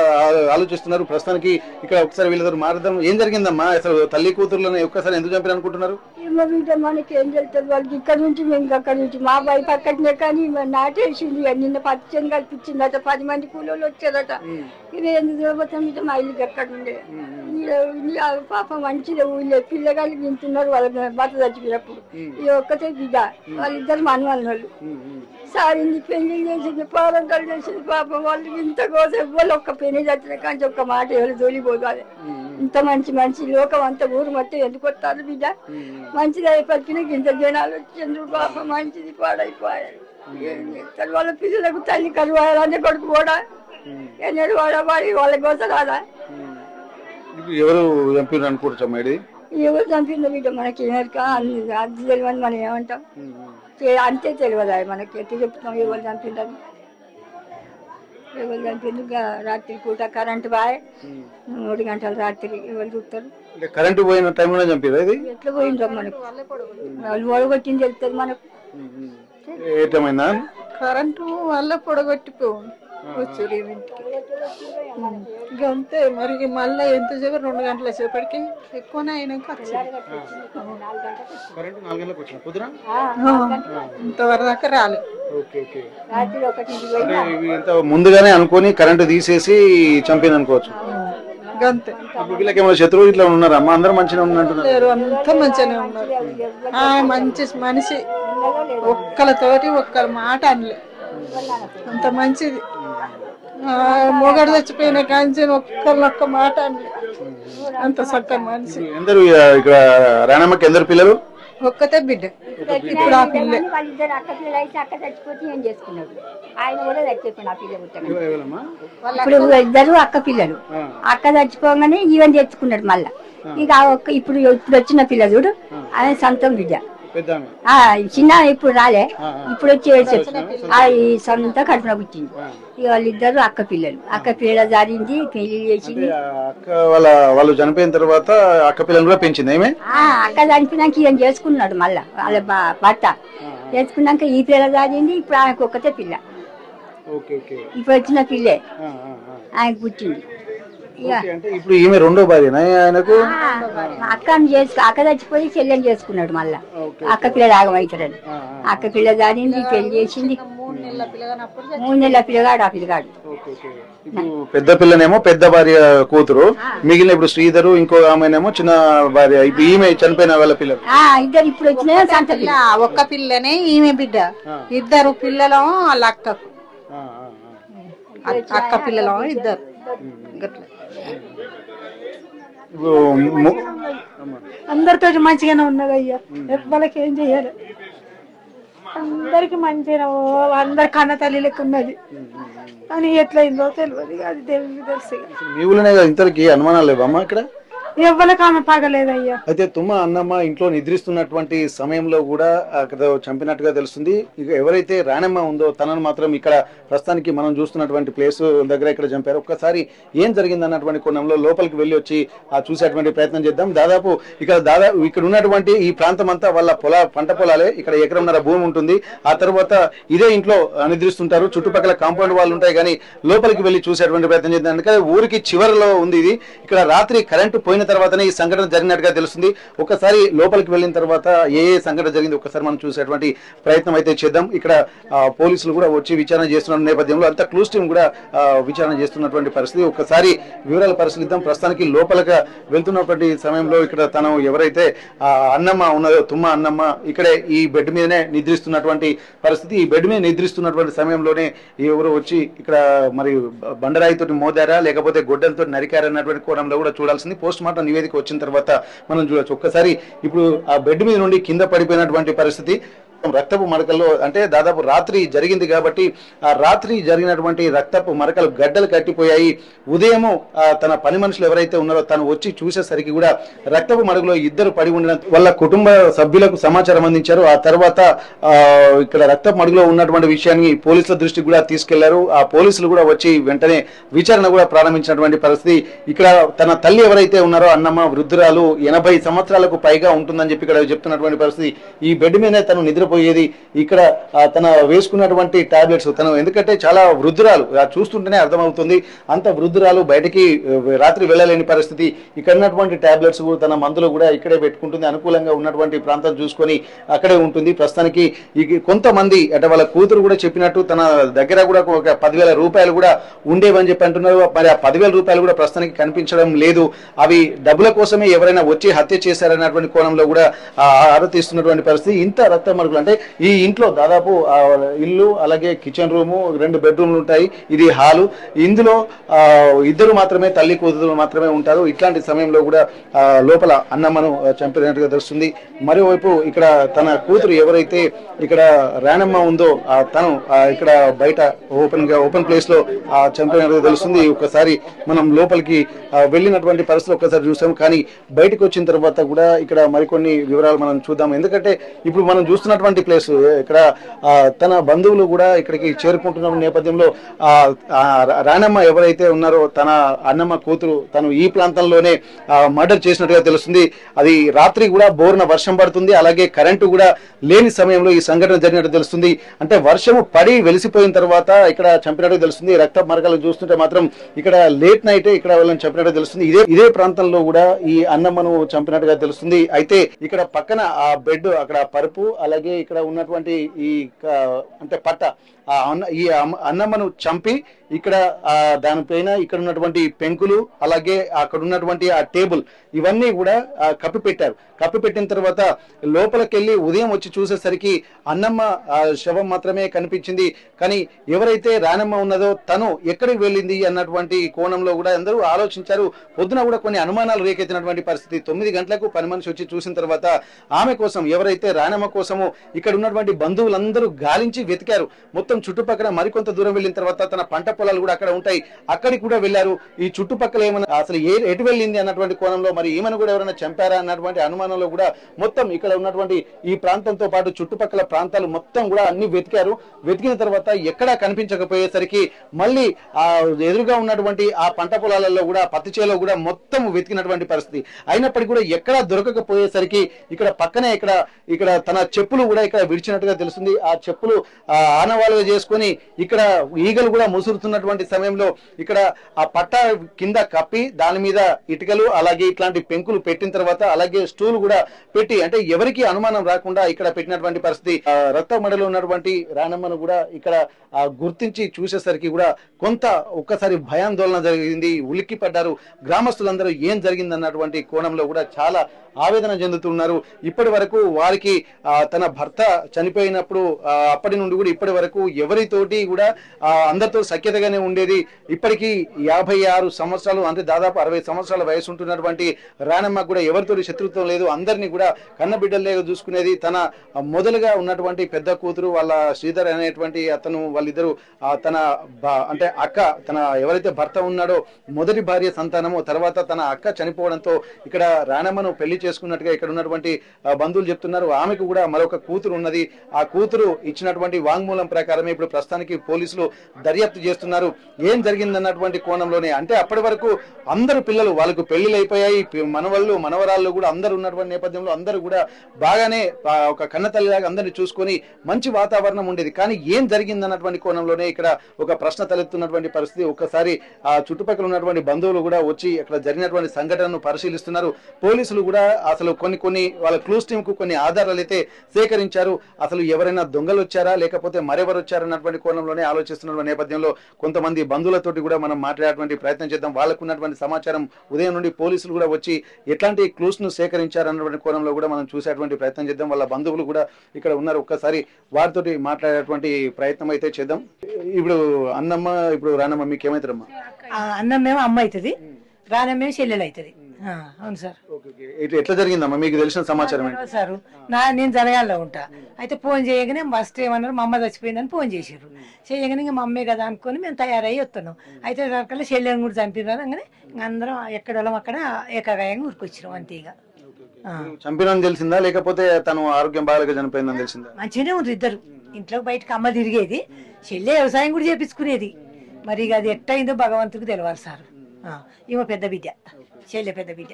ఆలోచిస్తున్నారు. ప్రస్తుతానికి ఇక్కడ ఒకసారి వీళ్ళతో మాట్లాడదాం. ఏం జరిగిందమ్మా అసలు? తల్లి కూతుర్లను ఒక్కసారి ఎందుకు చంపారు అనుకుంటున్నారు? మనకి ఏం చెప్తారు వాళ్ళకి? ఇక్కడ నుంచి మేము అక్కడ నుంచి మా బయట పక్కనే కానీ నాటేసింది. నిన్న పచ్చని కల్పించిందట, 10 మంది కూలీలు వచ్చారట. ఇది ఎందుకు చూడబోతాం? ఇక మా ఇల్లు ఎక్కడ ఉండే పాప మంచిగా ఊళ్ళో పిల్లగాళ్ళు వింటున్నారు. వాళ్ళ భర్త చచ్చిపోయినప్పుడు ఇది ఒక్కతే బిడ్డ, వాళ్ళిద్దరు మనవాళ్ళు వాళ్ళు సారింది, పెళ్లి చేసింది, పోరాటాలు చేసింది. పాపం వాళ్ళు ఇంత కోసం ఎవ్వరు ఒక్క పెళ్లి చచ్చిన కానీ ఒక్క మాట ఎవరు తోలిపోతారు. ఇంత మంచి లోకం అంత ఊరు మొత్తం ఎందుకు వస్తారు బిడ్డ? మంచిది అయిపోయిన ఇంత జనాలు వచ్చిండ్రు. పాపం మంచిది పాడైపోయారు. వాళ్ళ పిల్లలకు తల్లి కరువాయాలనే కొడుకు కూడా ఎన్నడు వాడవాడి వాళ్ళ కోసం రాదా? ఎవరు చంపారు అనుకోవచ్చు మేడం? ఎవరు చంపిందో బిడ్డ మనకి అది తెలియని మనం ఏమంటాం? అంతే తెలియదా మనకి? ఎట్టి చెప్తున్నాం ఎవరు చంపిందని? ఎవరు చంపింది రాత్రి పూట కరెంటు బాయ్ 3 గంటల రాత్రి ఎవరు చూస్తారు. కరెంటు పోయిన టైంలో చంపారు. అది ఎట్లా పోయిందో మనకు వాళ్ళు పొడగొట్టింది తెలుస్తుంది మనకు. ఏమైందా? కరెంటు వల్ల పొడగొట్టిపోయింది వచ్చారు ఇంటికి అంతే. మరి మళ్ళీ ఎంతసేపు 2 గంటల సేపటికి ఎక్కువనే అయినాక ఇంతవరకు దాకా రాలేదు. ముందుగానే అనుకొని కరెంటు తీసేసి చంపిన అనుకోవచ్చు. అంతే. వీళ్ళకి ఏమైనా శత్రువులు ఇట్లా ఉన్నారా? అమ్మ అందరూ మంచిగా ఉన్నట్టు లేరు, అంతా మంచిగానే ఉన్నారు. మంచి మనిషి, ఒక్కలతోటి ఒక్కల మాట అనలే, అంత మంచిది. మొగడు చచ్చిపోయిన కానీ ఒక్క మాట అనలే, అంత చక్కని మనిషి. ఎందరు ఇక్కడ రాణమ్మకి ఎందరు పిల్లలు? ఒక్కతే బిడ్డ. ఇప్పుడు ఆ పిల్ల వాళ్ళిద్దరు అక్క పిల్లలు అయితే అక్క చచ్చిపోతే ఏం చేసుకున్నాడు ఆయన కూడా చచ్చిపోయాడు. ఆ పిల్ల ఇప్పుడు ఇద్దరు అక్క పిల్లలు, అక్క చచ్చిపోగానే ఈవెన్ తెచ్చుకున్నాడు మళ్ళా. ఇక ఇప్పుడు వచ్చిన పిల్ల చూడు ఆయన సొంతం బిడ్డ, చిన్న ఇప్పుడు రాలే, ఇప్పుడు వచ్చి ఈ సొంత కడుపున పుట్టింది. ఇక వాళ్ళిద్దరు అక్క పిల్లల జారింది, పెళ్లి చేసింది. వాళ్ళు చనిపోయిన తర్వాత అక్క పిల్లలు కూడా పెంచింది. అక్క చనిపోయినాక ఈయన చేసుకున్నాడు మళ్ళా వాళ్ళ భర్త. చేసుకున్నాక ఈ పిల్ల జారింది, ఇప్పుడు ఆయనకు ఒక్కతే పిల్ల, ఇప్పుడు వచ్చిన పిల్లే ఆయనకు పుట్టింది. ఇప్పుడు ఈమె రెండో భార్యనా ఆయనకు? అక్క చచ్చిపోయి చెల్లెని చేసుకున్నాడు మళ్ళా. అక్క పిల్ల ఆగమవుతాడని అక్క పిల్ల దానింది, పెళ్లి చేసింది. 3 నెలల పిల్లగాడు ఆ పిల్లగాడు. పెద్ద పిల్లనేమో పెద్ద భార్య కూతురు, మిగిలిన ఇప్పుడు శ్రీధరు ఇంకో ఆమెనేమో చిన్న భార్య. ఇప్పుడు ఈమె చనిపోయిన వాళ్ళ పిల్లలు ఇద్దరు ఇప్పుడు వచ్చిన సంత పిల్ల. ఒక్క పిల్లనే ఈమె బిడ్డ, ఇద్దరు పిల్లలు వాళ్ళ అక్కకు, అక్క పిల్లలు ఇద్దరు. అందరితో మంచిగానే ఉన్నది అయ్యా, ఎవరికి ఏం చెయ్యాలి, అందరికి మంచిగా అందరి కన్న తల్లి లెక్క ఉన్నది. కానీ ఎట్లయిందో తెలియదు, అది దేవునికి తెలుసు. మీ ఊళ్ళోనే ఇంతకి అనుమానాలు లేవమ్మా ఇక్కడ? ఎవ్వరికి ఆమె పగలేదయ్యా. అయితే తుమ్మ అన్నమ్మ ఇంట్లో నిద్రిస్తున్నటువంటి సమయంలో కూడా అక్కడ చంపినట్టుగా తెలుస్తుంది. ఇక ఎవరైతే రాణమ్మ ఉందో తనను మాత్రం ఇక్కడ ప్రస్తుతానికి మనం చూస్తున్నటువంటి ప్లేస్ దగ్గర ఇక్కడ చంపారు. ఒక్కసారి ఏం జరిగింది అన్నటువంటి కోణంలో లోపలికి వెళ్ళి వచ్చి చూసేటువంటి ప్రయత్నం చేద్దాం. ఇక్కడ ఉన్నటువంటి ఈ ప్రాంతం అంతా వాళ్ళ పంట పొలాలే. ఇక్కడ ఎకరంన్నర భూమి ఉంటుంది. ఆ తర్వాత ఇదే ఇంట్లో నిద్రిస్తుంటారు. చుట్టుపక్కల కాంపౌండ్ వాళ్ళు ఉంటాయి, కానీ లోపలికి వెళ్ళి చూసేటువంటి ప్రయత్నం చేద్దాం. ఎందుకంటే ఊరికి చివరిలో ఉంది ఇది. ఇక్కడ రాత్రి కరెంటు పోయిన తర్వాతనే ఈ సంఘటన జరిగినట్టుగా తెలుస్తుంది. ఒకసారి లోపలికి వెళ్ళిన తర్వాత ఏ సంఘటన జరిగింది ఒకసారి మనం చూసేటువంటి ప్రయత్నం అయితే చేద్దాం. ఇక్కడ పోలీసులు కూడా వచ్చి విచారణ చేస్తున్న నేపథ్యంలో అంతా క్లూస్ టీం కూడా విచారణ చేస్తున్నటువంటి పరిస్థితి. ఒకసారి వివరాలు పరిశీలిద్దాం. ప్రస్తుతానికి లోపలికి వెళ్తున్నటువంటి సమయంలో ఇక్కడ తను ఎవరైతే అన్నమ్మ ఉన్నదో తుమ్మ అన్నమ్మ ఇక్కడే ఈ బెడ్ మీదనే నిద్రిస్తున్నటువంటి పరిస్థితి. ఈ బెడ్ మీద నిద్రిస్తున్నటువంటి సమయంలోనే ఎవరు వచ్చి ఇక్కడ మరి బండరాయితోటి మోదారా లేకపోతే గొడ్డలతో నరికారన్నటువంటి కోణంలో కూడా చూడాల్సింది. పోస్ట్ మార్టం నివేదిక వచ్చిన తర్వాత మనం చూడొచ్చు. ఒక్కసారి ఇప్పుడు ఆ బెడ్ మీద నుండి కింద పడిపోయినటువంటి పరిస్థితి, రక్తపు మరకల్లో అంటే దాదాపు రాత్రి జరిగింది కాబట్టి ఆ రాత్రి జరిగినటువంటి రక్తపు మరకలు గడ్డలు కట్టిపోయాయి. ఉదయము తన పని మనుషులు ఎవరైతే ఉన్నారో తను వచ్చి చూసేసరికి కూడా రక్తపు మడుగులో ఇద్దరు పడి ఉండడం వాళ్ళ కుటుంబ సభ్యులకు సమాచారం అందించారు. ఆ తర్వాత ఇక్కడ రక్తపు మడుగులో ఉన్నటువంటి విషయాన్ని పోలీసుల దృష్టికి కూడా తీసుకెళ్లారు. ఆ పోలీసులు కూడా వచ్చి వెంటనే విచారణ కూడా ప్రారంభించినటువంటి పరిస్థితి. ఇక్కడ తన తల్లి ఎవరైతే ఉన్నారో అన్నమ్మ వృద్ధురాలు 80 సంవత్సరాలకు పైగా ఉంటుందని చెప్పి ఇక్కడ చెప్తున్నటువంటి పరిస్థితి. ఈ బెడ్ మీదనే తను నిద్రపోయేది. ఇక్కడ తన వేసుకున్నటువంటి టాబ్లెట్స్ తను ఎందుకంటే చాలా వృద్ధురాలు, చూస్తుంటేనే అర్థమవుతుంది అంత వృద్ధురాలు, బయటికి రాత్రి వెళ్ళలేని పరిస్థితి. ఇక్కడ ఉన్నటువంటి టాబ్లెట్స్ తన మందులు కూడా ఇక్కడే పెట్టుకుంటుంది. అనుకూలంగా ఉన్నటువంటి ప్రాంతం చూసుకొని అక్కడే ఉంటుంది. ప్రస్తుతానికి కొంతమంది అంటే వాళ్ళ కూతురు కూడా చెప్పినట్టు తన దగ్గర కూడా ఒక 10,000 రూపాయలు కూడా ఉండేవని చెప్పి అంటున్నారు. మరి ఆ 10,000 రూపాయలు కూడా ప్రస్తుతానికి కనిపించడం లేదు. అవి డబ్బుల కోసమే ఎవరైనా వచ్చి హత్య చేశారన్నటువంటి కోణంలో కూడా ఆరోపిస్తున్నటువంటి పరిస్థితి. ఇంత రక్త మరుగులు అంటే ఈ ఇంట్లో దాదాపు ఇల్లు అలాగే కిచెన్ రూము 2 బెడ్రూమ్లు ఉంటాయి. ఇది హాలు. ఇందులో ఇద్దరు మాత్రమే తల్లి కూతురు మాత్రమే ఉంటారు. ఇట్లాంటి సమయంలో కూడా లోపల అన్నమ్మను చంపినట్టుగా తెలుస్తుంది. మరోవైపు ఇక్కడ తన కూతురు ఎవరైతే ఇక్కడ రాణమ్మ ఉందో తను ఇక్కడ బయట ఓపెన్ ప్లేస్ లో చంపినట్టుగా తెలుస్తుంది. ఒకసారి మనం లోపలికి వెళ్ళినటువంటి పరిస్థితి ఒక్కసారి చూసాం. కానీ బయటకు వచ్చిన తర్వాత కూడా ఇక్కడ మరికొన్ని వివరాలు మనం చూద్దాం. ఎందుకంటే ఇప్పుడు మనం చూస్తున్నటువంటి ఉన్నటువంటి ప్లేస్ ఇక్కడ తన బంధువులు కూడా ఇక్కడికి చేరుకుంటున్న నేపథ్యంలో రాణమ్మ ఎవరైతే ఉన్నారో తన అన్నమ్మ కూతురు తను ఈ ప్రాంతంలోనే మర్డర్ చేసినట్టుగా తెలుస్తుంది. అది రాత్రి కూడా బోరున వర్షం పడుతుంది, అలాగే కరెంటు కూడా లేని సమయంలో ఈ సంఘటన జరిగినట్టు తెలుస్తుంది. అంటే వర్షము పడి వెలిసిపోయిన తర్వాత ఇక్కడ చంపినట్టు తెలుస్తుంది. రక్త మరకలు చూస్తుంటే మాత్రం ఇక్కడ లేట్ నైట్ ఇక్కడ వాళ్ళని చంపినట్టు తెలుస్తుంది. ఇదే ప్రాంతంలో కూడా ఈ అన్నమ్మను చంపినట్టుగా తెలుస్తుంది. అయితే ఇక్కడ పక్కన ఆ బెడ్ అక్కడ పరుపు అలాగే ఇక్కడ ఉన్నటువంటి ఈ అంటే పట్ట ఈ అన్నమ్మను చంపి ఇక్కడ దానిపైన ఇక్కడ ఉన్నటువంటి పెంకులు అలాగే అక్కడ ఉన్నటువంటి ఆ టేబుల్ ఇవన్నీ కూడా కప్పిపెట్టిన తర్వాత లోపలికెళ్ళి ఉదయం వచ్చి చూసేసరికి అన్నమ్మ శవం మాత్రమే కనిపించింది. కానీ ఎవరైతే రాణమ్మ ఉన్నదో తను ఎక్కడికి వెళ్ళింది అన్నటువంటి కోణంలో కూడా అందరూ ఆలోచించారు. పొద్దున కూడా కొన్ని అనుమానాలు రేకెత్తినటువంటి పరిస్థితి. 9 గంటలకు పని మనిషి వచ్చి చూసిన తర్వాత ఆమె కోసం ఎవరైతే రాణమ్మ కోసము ఇక్కడ ఉన్నటువంటి బంధువులందరూ గాలించి వెతికారు. మొత్తం చుట్టుపక్కల మరికొంత దూరం వెళ్ళిన తర్వాత తన పంట పొలాలు కూడా అక్కడ ఉంటాయి, అక్కడికి కూడా వెళ్ళారు. ఈ చుట్టుపక్కల ఏమైనా అసలు ఎటు వెళ్ళింది అన్నటువంటి కోణంలో మరి ఈమెను కూడా ఎవరైనా చంపారా అన్నటువంటి అనుమానంలో కూడా మొత్తం ఇక్కడ ఉన్నటువంటి ఈ ప్రాంతంతో పాటు చుట్టుపక్కల ప్రాంతాలు మొత్తం కూడా అన్ని వెతికారు. వెతికిన తర్వాత ఎక్కడా కనిపించకపోయేసరికి మళ్ళీ ఆ ఎదురుగా ఉన్నటువంటి ఆ పంట పొలాలలో కూడా పత్తి చేలో కూడా మొత్తం వెతికినటువంటి పరిస్థితి. అయినప్పటికీ కూడా ఎక్కడా దొరకకపోయేసరికి ఇక్కడ పక్కనే ఇక్కడ తన చెప్పులు కూడా ఇక్కడ విడిచినట్టుగా తెలుస్తుంది. ఆ చెప్పులు ఆనవాళ్ళుగా చేసుకొని ఇక్కడ ఈగలు కూడా ముసురుతున్నటువంటి సమయంలో ఇక్కడ ఆ పట్ట కింద కప్పి దాని మీద ఇటుకలు అలాగే ఇట్లాంటి పెంకులు పెట్టిన తర్వాత అలాగే స్టూల్ కూడా పెట్టి అంటే ఎవరికి అనుమానం రాకుండా ఇక్కడ పెట్టినటువంటి పరిస్థితి. రక్తమడలో ఉన్నటువంటి రాణమ్మను కూడా ఇక్కడ గుర్తించి చూసేసరికి కూడా కొంత ఒక్కసారి భయాందోళన జరిగింది. ఉలిక్కి పడ్డారు గ్రామస్తులందరూ. ఏం జరిగింది అన్నటువంటి కోణంలో కూడా చాలా ఆవేదన చెందుతున్నారు. ఇప్పటి వరకు వారికి తన భర్త చనిపోయినప్పుడు అప్పటి నుండి కూడా ఇప్పటి వరకు ఎవరితోటి కూడా అందరితో సఖ్యతగానే ఉండేది. ఇప్పటికీ 56 సంవత్సరాలు అంటే దాదాపు 60 సంవత్సరాల వయసు ఉంటున్నటువంటి రాణమ్మ కూడా ఎవరితో శత్రుత్వం లేదు. అందరినీ కూడా కన్నబిడ్డలేగా చూసుకునేది. తన మొదలుగా ఉన్నటువంటి పెద్ద కూతురు వాళ్ళ శ్రీధర్ అనేటువంటి అతను వాళ్ళిద్దరు తన అంటే అక్క తన ఎవరైతే భర్త ఉన్నాడో మొదటి భార్య సంతానము తర్వాత తన అక్క చనిపోవడంతో ఇక్కడ రాణమ్మను పెళ్లి చేసుకున్నట్టుగా ఇక్కడ ఉన్నటువంటి బంధువులు చెప్తున్నారు. ఆమెకు కూడా మరొక కూతురు ఉన్నది. ఆ కూతురు ఇచ్చినటువంటి వాంగ్మూలం ప్రకారమే ఇప్పుడు ప్రస్తుతానికి పోలీసులు దర్యాప్తు చేస్తున్నారు. ఏం జరిగిందన్నటువంటి కోణంలోనే అంటే అప్పటి వరకు అందరు పిల్లలు వాళ్ళకు పెళ్లిళ్ళు అయిపోయాయి, మనవళ్ళు మనవరాళ్ళు కూడా అందరు ఉన్నటువంటి నేపథ్యంలో అందరూ కూడా బాగానే ఒక కన్నతల్లిలాగా అందరినీ చూసుకొని మంచి వాతావరణం ఉండేది. కానీ ఏం జరిగిందన్నటువంటి కోణంలోనే ఇక్కడ ఒక ప్రశ్న తలెత్తున్నటువంటి పరిస్థితి. ఒక్కసారి ఆ చుట్టుపక్కల ఉన్నటువంటి బంధువులు కూడా వచ్చి అక్కడ జరిగినటువంటి సంఘటనను పరిశీలిస్తున్నారు. పోలీసులు కూడా అసలు కొన్ని వాళ్ళ క్లూస్ టీమ్ కు కొన్ని ఆధారాలు అయితే సేకరించారు. అసలు ఎవరైనా దొంగలు వచ్చారా లేకపోతే మరెవరు వచ్చారన్నటువంటి కోణంలోనే ఆలోచిస్తున్న నేపథ్యంలో కొంతమంది బంధువులతోటి కూడా మనం మాట్లాడేటువంటి ప్రయత్నం చేద్దాం. వాళ్ళకు ఉన్నటువంటి సమాచారం ఉదయం నుండి పోలీసులు కూడా వచ్చి ఎట్లాంటి క్లూస్ ను సేకరించారన్నటువంటి కోణంలో కూడా మనం చూసేటువంటి ప్రయత్నం చేద్దాం. వాళ్ళ బంధువులు కూడా ఇక్కడ ఉన్నారు. ఒక్కసారి వారితోటి మాట్లాడేటువంటి ప్రయత్నం అయితే చేద్దాం. ఇప్పుడు అన్నమ్మ ఇప్పుడు రానమ్మ మీకు ఏమైతారమ్మా? అన్నమేమో అమ్మ అవుతుంది, రానమ్మేమో చెల్లెలు అవుతుంది. అవును సార్. ఎట్లా జరిగిందమ్మా మీకు తెలిసిన సమాచారం? సార్ నేను జనగాల్లో ఉంటా. అయితే ఫోన్ చేయగానే ఫస్ట్ ఏమన్నారు మా అమ్మ చచ్చిపోయిందని ఫోన్ చేసారు. చేయగానే ఇంకా మా అమ్మే కదా అనుకుని మేము తయారయ్యి వస్తున్నాం. అయితే దానికల్లా చెల్లెని కూడా చంపినారు. అనగానే అందరం ఎక్కడ వాళ్ళం అక్కడ ఏకాగాయంగా ఊరికొచ్చినాం అంతే. ఇక చంపినని తెలిసిందా లేకపోతే తను ఆరోగ్యం బాగా చనిపోయిందని తెలిసిందా? మంచిగానే ఉంది ఇద్దరు. ఇంట్లో బయటకు అమ్మ తిరిగేది, చెల్లె వ్యవసాయం కూడా చేపించుకునేది. మరి ఇక అది ఎట్టయిందో భగవంతుడికి తెలవాలి సార్. ఈమె పెద్ద బిడ్డ, చెల్లె పెద్ద బిడ్డ.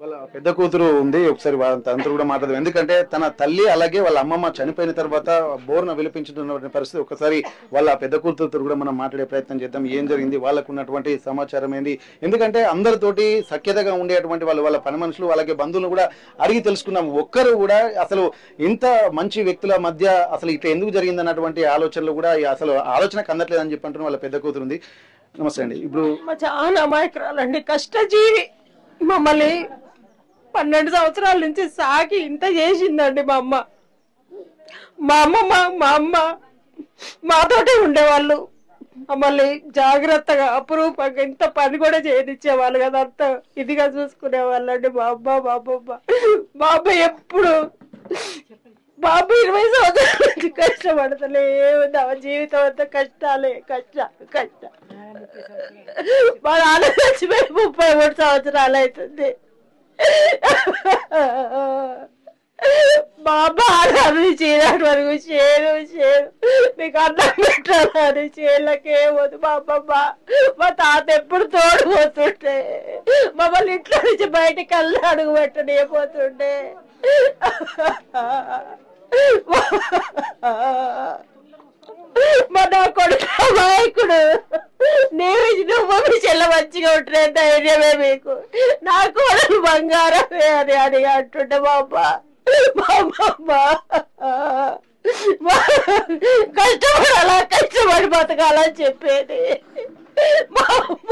వాళ్ళ పెద్ద కూతురు ఉంది. ఒకసారి వాళ్ళంతా కూడా మాట్లాడదు. ఎందుకంటే తన తల్లి అలాగే వాళ్ళ అమ్మమ్మ చనిపోయిన తర్వాత బోర్న విలిపించుతున్న పరిస్థితి. ఒకసారి వాళ్ళ పెద్ద కూతురుతో కూడా మనం మాట్లాడే ప్రయత్నం చేద్దాం. ఏం జరిగింది, వాళ్ళకు ఉన్నటువంటి సమాచారం ఏంది. ఎందుకంటే అందరితోటి సఖ్యతగా ఉండేటువంటి వాళ్ళ పని మనుషులు అలాగే బంధువులు కూడా అడిగి తెలుసుకున్నాం. ఒక్కరు కూడా అసలు ఇంత మంచి వ్యక్తుల మధ్య అసలు ఇట్లా ఎందుకు జరిగింది అన్నటువంటి ఆలోచనలు కూడా అసలు ఆలోచనకు అందట్లేదని చెప్పి అంటున్న వాళ్ళ పెద్ద కూతురు ఉంది. నమస్తే అండి. ఇప్పుడు చాలా అమాయకురాలండి, కష్టజీవి. మమ్మల్ని 12 సంవత్సరాల నుంచి సాకి ఇంత చేసిందండి మా అమ్మ. మా అమ్మ మాతోటే ఉండేవాళ్ళు. మమ్మల్ని జాగ్రత్తగా అపురూపంగా ఇంత పని కూడా చేయనిచ్చేవాళ్ళు కదా, అంత ఇదిగా చూసుకునేవాళ్ళు అండి మా అమ్మ. మా అమ్మ ఎప్పుడు బాబు 20 సంవత్సరాల నుంచి కష్టపడతలే ఉంది. ఆ జీవితం అంతా కష్టాలే, కష్ట. మా నాన్న చచ్చిపోయి 33 సంవత్సరాలు అవుతుంది. మా బాధని చేయడం వరకు చేరు మీకు అన్నం పెట్టాలని చేయలకేమోదు మా అమ్మమ్మ. మా తాత ఎప్పుడు తోడుపోతుంటే మమ్మల్ని ఇంట్లో నుంచి బయటకు వెళ్ళి అడుగు పెట్టనిపోతుండే. మా నా కొడుకు అమాయకుడు. నువ్వు మీ చెల్ల మంచిగా ఉంటే ధైర్యమే మీకు, నా కోడలు బంగారమే అని అంటుండే మా అమ్మ. కష్టపడాలా, కష్టపడి బతకాలని చెప్పేది మా అమ్మ.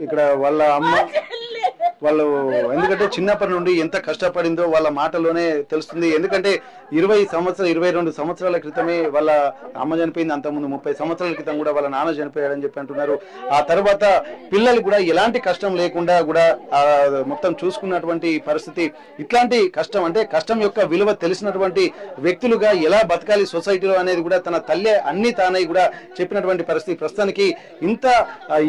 ఇక్కడ వాళ్ళ అమ్మ వాళ్ళు ఎందుకంటే చిన్నప్పటి నుండి ఎంత కష్టపడిందో వాళ్ళ మాటలోనే తెలుస్తుంది. ఎందుకంటే 22 సంవత్సరాల క్రితమే వాళ్ళ అమ్మ చనిపోయింది. అంతకుముందు 30 సంవత్సరాల క్రితం కూడా వాళ్ళ నాన్న చనిపోయాడని చెప్పి అంటున్నారు. ఆ తర్వాత పిల్లలు కూడా ఎలాంటి కష్టం లేకుండా కూడా మొత్తం చూసుకున్నటువంటి పరిస్థితి. ఇట్లాంటి కష్టం అంటే కష్టం యొక్క విలువ తెలిసినటువంటి వ్యక్తులుగా ఎలా బతకాలి సొసైటీలో అనేది కూడా తన తల్లే అన్ని తానై కూడా చెప్పినటువంటి పరిస్థితి. ప్రస్తుతానికి ఇంత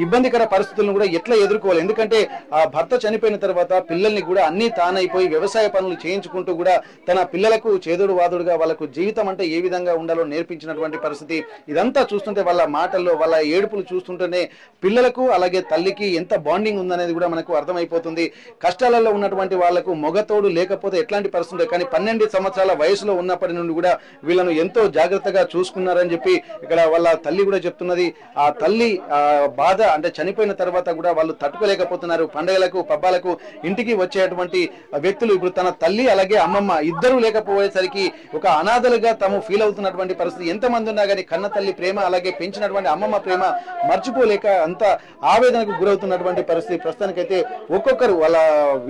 ఇబ్బందికర పరిస్థితులను కూడా ఎట్లా ఎదుర్కోవాలి, ఎందుకంటే ఆ భర్త చనిపోయిన తర్వాత పిల్లల్ని కూడా అన్ని తానైపోయి వ్యవసాయ పనులు చేయించుకుంటూ కూడా తన పిల్లలకు చేదుడు వాదుడుగా వాళ్ళకు జీవితం అంటే ఏ విధంగా ఉండాలో నేర్పించినటువంటి పరిస్థితి. ఇదంతా చూస్తుంటే వాళ్ళ మాటల్లో వాళ్ళ ఏడుపులు చూస్తుంటేనే పిల్లలకు అలాగే తల్లికి ఎంత బాండింగ్ ఉందనేది కూడా మనకు అర్థమైపోతుంది. కష్టాలలో ఉన్నటువంటి వాళ్లకు మొగతోడు లేకపోతే ఎట్లాంటి పరిస్థితి, కానీ 12 సంవత్సరాల వయసులో ఉన్నప్పటి నుండి కూడా వీళ్ళను ఎంతో జాగ్రత్తగా చూసుకున్నారని చెప్పి ఇక్కడ వాళ్ళ తల్లి కూడా చెప్తున్నది. ఆ తల్లి బాధ అంటే చనిపోయిన తర్వాత కూడా వాళ్ళు తట్టుకోలేకపోతున్నారు. పండుగలకు పబ్బాలకు ఇంటికి వచ్చేటువంటి వ్యక్తులు ఇప్పుడు తన తల్లి అలాగే అమ్మమ్మ ఇద్దరు లేకపోయేసరికి ఒక అనాథలుగా తాము ఫీల్ అవుతున్నటువంటి పరిస్థితి. ఎంతమంది ఉన్నా కానీ కన్న తల్లి ప్రేమ అలాగే పెంచినటువంటి అమ్మమ్మ ప్రేమ మర్చిపోలేక అంత ఆవేదనకు గురవుతున్నటువంటి పరిస్థితి. ప్రస్తుతానికైతే ఒక్కొక్కరు వాళ్ళ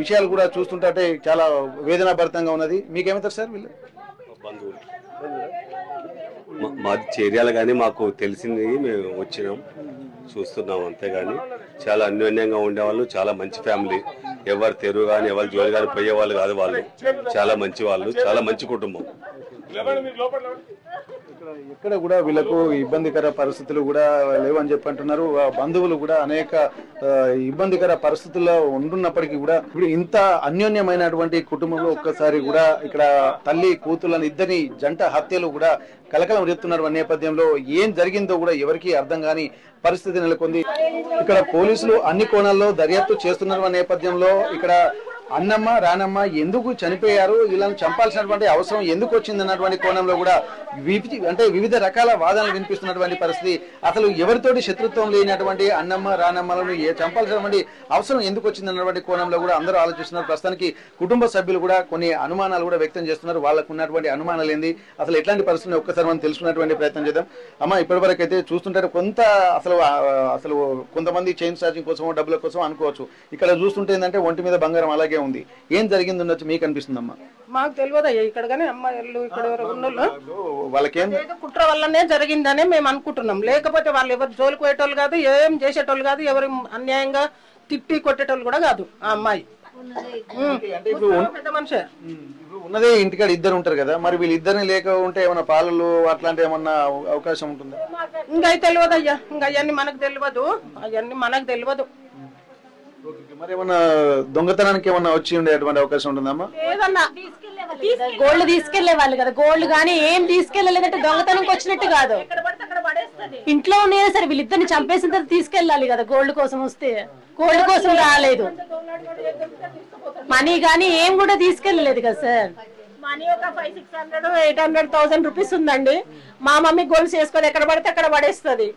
విషయాలు కూడా చూస్తుంటే చాలా వేదనాభరితంగా ఉన్నది. మీకేమవుతారు సార్? వీళ్ళు మాది చేర్యాల కానీ మాకు తెలిసింది మేము వచ్చినాం చూస్తున్నాం అంతేగాని చాలా అన్యోన్యంగా ఉండేవాళ్ళు, చాలా మంచి ఫ్యామిలీ. ఎవరు తెరువు కానీ ఎవరు జోలి కానీ పోయేవాళ్ళు కాదు. వాళ్ళు చాలా మంచి వాళ్ళు, చాలా మంచి కుటుంబం. ఎక్కడ కూడా వీళ్ళకు ఇబ్బందికర పరిస్థితులు కూడా లేవని చెప్పి అంటున్నారు. బంధువులు కూడా అనేక ఇబ్బందికర పరిస్థితుల్లో ఉంటున్నప్పటికీ కూడా ఇప్పుడు ఇంత అన్యోన్యమైనటువంటి కుటుంబంలో ఒక్కసారి కూడా ఇక్కడ తల్లి కూతుళ్ళని ఇద్దరిని జంట హత్యలు కూడా కలకలం రేపుతున్న నేపథ్యంలో ఏం జరిగిందో కూడా ఎవరికీ అర్థం కాని పరిస్థితి నెలకొంది. ఇక్కడ పోలీసులు అన్ని కోణాల్లో దర్యాప్తు చేస్తున్న నేపథ్యంలో ఇక్కడ అన్నమ్మ రానమ్మ ఎందుకు చనిపోయారు, వీళ్ళని చంపాల్సినటువంటి అవసరం ఎందుకు వచ్చింది అన్నటువంటి కోణంలో కూడా వివిధ రకాల వాదనలు వినిపిస్తున్నటువంటి పరిస్థితి. అసలు ఎవరితోటి శత్రుత్వం లేనటువంటి అన్నమ్మ రానమ్మలను చంపాల్సినటువంటి అవసరం ఎందుకు వచ్చింది అన్నటువంటి కోణంలో కూడా అందరూ ఆలోచిస్తున్నారు. ప్రస్తుతానికి కుటుంబ సభ్యులు కూడా కొన్ని అనుమానాలు కూడా వ్యక్తం చేస్తున్నారు. వాళ్ళకు ఉన్నటువంటి అనుమానాలు ఏంది, అసలు ఎట్లాంటి పరిస్థితులు ఒక్కసారి మనం తెలుసుకున్నటువంటి ప్రయత్నం చేద్దాం. అమ్మ, ఇప్పటివరకు అయితే చూస్తుంటారు కొంత అసలు కొంతమంది చైన్ స్నాచింగ్ కోసం డబ్బుల కోసం అనుకోవచ్చు. ఇక్కడ చూస్తుంటే ఏంటంటే ఒంటి మీద బంగారం అలాగే ఉంది. ఏం జరిగింది ఉండొచ్చు మీకు అనిపిస్తుందమ్మా? మాకు తెలియదయ్యా ఇక్కడ కానీ అమ్మాయిలు ఇక్కడ ఉన్నోళ్ళు వాళ్ళకేం కుట్ర వల్లనే జరిగిందనే మేము అనుకుంటున్నాం. లేకపోతే వాళ్ళు ఎవరు జోలికి పోయేటోళ్ళు కాదు, ఏం చేసేటోళ్ళు కాదు, ఎవరు అన్యాయంగా తిట్టి కొట్టేటోళ్ళు కూడా కాదు. ఆ అమ్మాయి పెద్ద మనిషి ఉన్నదే ఇంటికాడ ఇద్దరు ఉంటారు కదా, మరి వీళ్ళిద్దరిని లేక ఉంటే ఏమన్నా పాలలు అట్లాంటి ఏమన్నా అవకాశం ఉంటుందా? ఇంకా తెలియదు అయ్యా, ఇంకా అవన్నీ మనకు తెలియదు, అవన్నీ మనకు తెలియదు. మరి ఏమన్నా దొంగతనానికి ఏమన్నా వచ్చి ఉండేటువంటి అవకాశం ఉంటుందమ్మా? లేదన్నా, గోల్డ్ తీసుకెళ్లే వాళ్ళు కదా, గోల్డ్ గానీ ఏం తీసుకెళ్లలేదంటే దొంగతనంకి వచ్చినట్టు కాదు. ఇంట్లో ఉన్నాయో సరే వీళ్ళిద్దరిని చంపేసిన తర్వాత తీసుకెళ్ళాలి కదా. గోల్డ్ కోసం వస్తే గోల్డ్ కోసం రాలేదు, మనీ గానీ ఏం కూడా తీసుకెళ్ళలేదు కదా సార్. మనీ ఒక 500-600-800,000 రూపీస్ ఉందండి. మా మమ్మీ గోల్డ్ చేసుకొని ఎక్కడ పడితే అక్కడ పడేస్తుంది.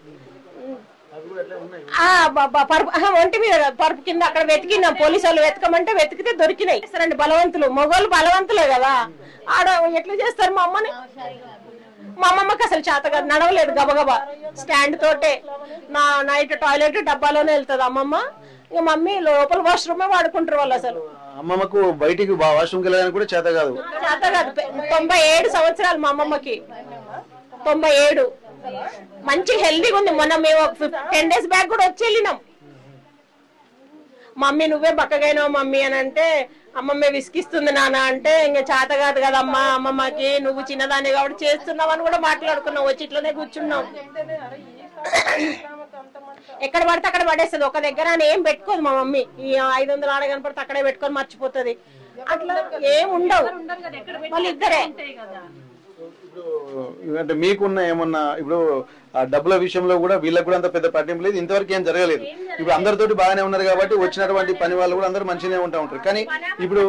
ఒంటి మీద పరుపు కింద అక్కడ వెతికినాం, పోలీసు వాళ్ళు వెతకమంటే వెతికితే దొరికినాయి. సరే బలవంతులు, మొగోళ్ళు బలవంతులే కదా, ఆడ ఎట్లా చేస్తారు మా అమ్మని? మా అమ్మమ్మకి అసలు చేత కాదు, నడవలేదు, గబగబా స్టాండ్ తోటే నైట్ టాయిలెట్ డబ్బాలోనే వెళ్తుంది అమ్మమ్మ. ఇక మమ్మీ లోపల వాష్రూమే వాడుకుంటారు వాళ్ళు. అసలు అమ్మమ్మకు బయటికి వాష్రూమ్కి వెళ్ళడానికి కూడా చేత కాదు. 97 సంవత్సరాలు మా అమ్మమ్మకి, 97. మంచి హెల్దీగా ఉంది. మొన్న మేము 10 days బ్యాక్ కూడా వచ్చి వెళ్ళినాం. మమ్మీ నువ్వే బక్కగైనావు మమ్మీ అని అంటే అమ్మమ్మ విసిగిస్తుంది నాన్న అంటే ఇంకా చేత కాదు కదమ్మా అమ్మమ్మకి నువ్వు చిన్నదాన్ని కాబట్టి చేస్తున్నావు అని కూడా మాట్లాడుకున్నావు. వచ్చి ఇట్లనే కూర్చున్నావు. ఎక్కడ పడితే అక్కడ పడేస్తుంది. ఒక దగ్గర ఏం పెట్టుకోదు మా మమ్మీ. ఈ 500 ఆడ కనపడితే అక్కడే పెట్టుకొని మర్చిపోతుంది. అట్లా ఏం ఉండవు. వాళ్ళు ఇద్దరే. అంటే మీకున్న ఏమన్నా ఇప్పుడు డబ్బుల విషయంలో కూడా వీళ్ళకి కూడా అంత పెద్ద పట్టింపు లేదు, ఇంతవరకు ఏం జరగలేదు. ఇప్పుడు అందరితోటి బాగానే ఉన్నారు కాబట్టి వచ్చినటువంటి పని వాళ్ళు కూడా అందరూ మంచిగానే ఉంటారు. కానీ ఇప్పుడు